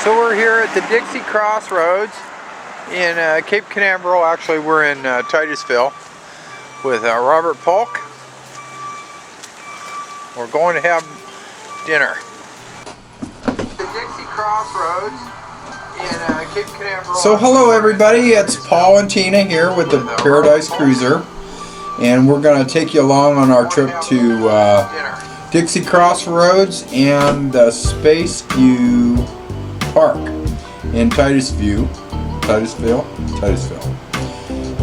So we're here at the Dixie Crossroads in Cape Canaveral. Actually, we're in Titusville with Robert Polk. We're going to have dinner. The Dixie Crossroads in Cape Canaveral. So hello everybody, it's Paul and Tina here with the Paradise Cruiser. And we're going to take you along on our trip to Dixie Crossroads and the Space View Park in Titusville.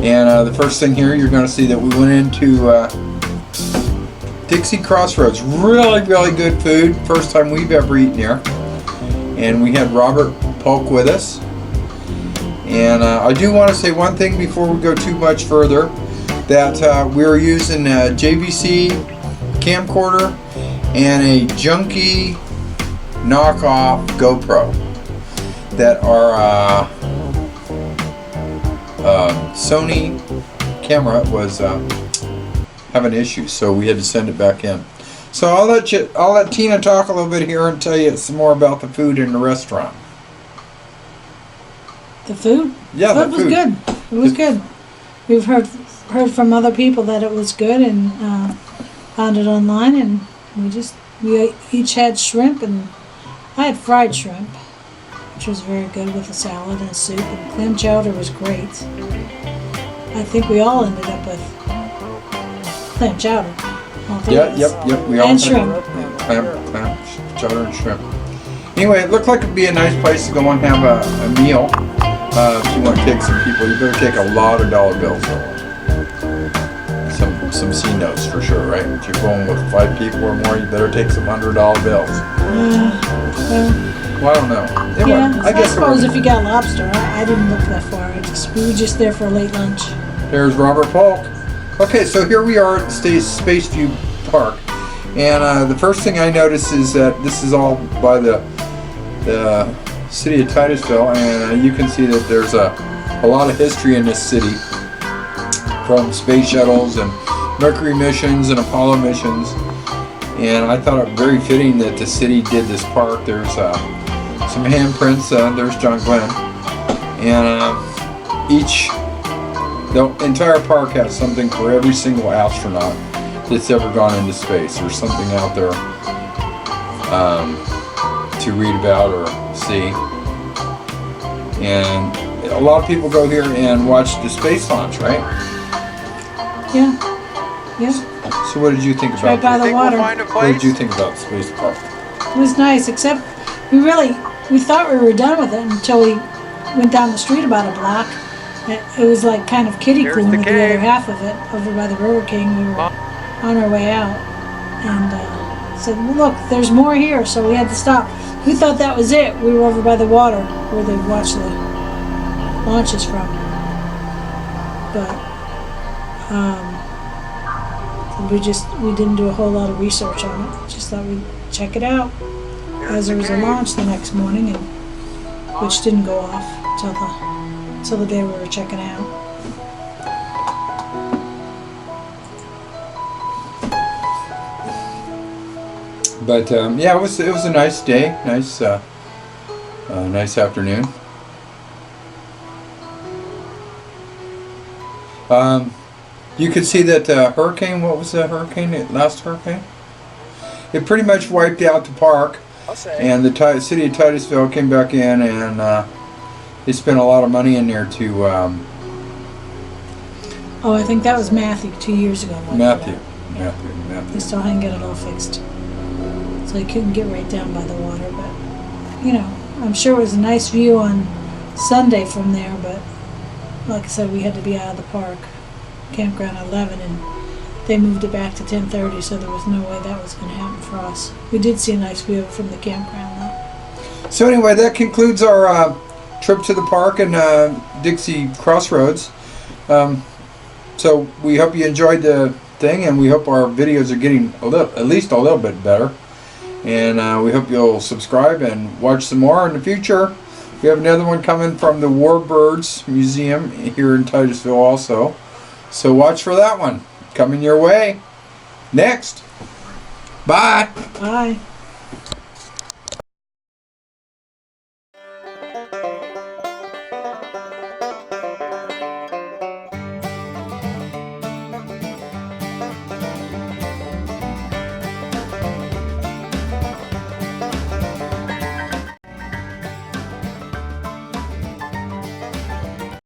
And the first thing here, you're going to see that we went into Dixie Crossroads. Really good food. First time we've ever eaten here. And we had Robert Polk with us. And I do want to say one thing before we go too much further, that we were using a JVC camcorder and a junky knockoff GoPro that our Sony camera was having issues, so we had to send it back in. So I'll let Tina talk a little bit here and tell you some more about the food in the restaurant. The food? Yeah, the food was good. It was good. We've heard from other people that it was good, and found it online, and we each had shrimp, and I had fried shrimp, which was very good with a salad and a soup, and clam chowder was great. I think we all ended up with clam chowder. Yep. We all and shrimp. Clam chowder and shrimp. Anyway, it looked like it'd be a nice place to go and have a meal. If you want to take some people, you better take a lot of dollar bills. Some C notes for sure, right? If you're going with 5 people or more, you better take some $100 bills. Well, I don't know. I suppose if you got lobster, I didn't look that far. We were just there for a late lunch. There's Robert Polk. Okay, so here we are at Space View Park, and the first thing I noticed is that this is all by the city of Titusville, and you can see that there's a lot of history in this city, from space shuttles and Mercury missions and Apollo missions. And I thought it very fitting that the city did this park. There's some handprints. There's John Glenn, and the entire park has something for every single astronaut that's ever gone into space. There's something out there to read about or see. And a lot of people go here and watch the space launch, right? Yeah. So what did you think about right by the water. What did you think about the space park? It was nice, except we thought we were done with it until we went down the street about a block. It was like kind of kiddie pool with the other half of it over by the River King. We were on our way out and said, well, look, there's more here, so we had to stop. We thought that was it. We were over by the water where they watch the launches from. But we didn't do a whole lot of research on it. Just thought we'd check it out. As there was a launch the next morning, which didn't go off till the day we were checking out. But yeah, it was a nice day, nice afternoon. You could see that hurricane. What was the hurricane? Last hurricane? It pretty much wiped out the park, and the city of Titusville came back in, and they spent a lot of money in there to. I think that was Matthew 2 years ago. Matthew. They still hadn't got it all fixed, so they couldn't get right down by the water. But I'm sure it was a nice view on Sunday from there. But like I said, we had to be out of the park. Campground at 11, and they moved it back to 10:30, so there was no way that was going to happen for us. We did see a nice view from the campground though. So anyway, that concludes our trip to the park and Dixie Crossroads. So we hope you enjoyed the thing, and we hope our videos are getting at least a little bit better, and we hope you'll subscribe and watch some more in the future. We have another one coming from the Warbirds Museum here in Titusville also. So watch for that one coming your way next. Bye. Bye.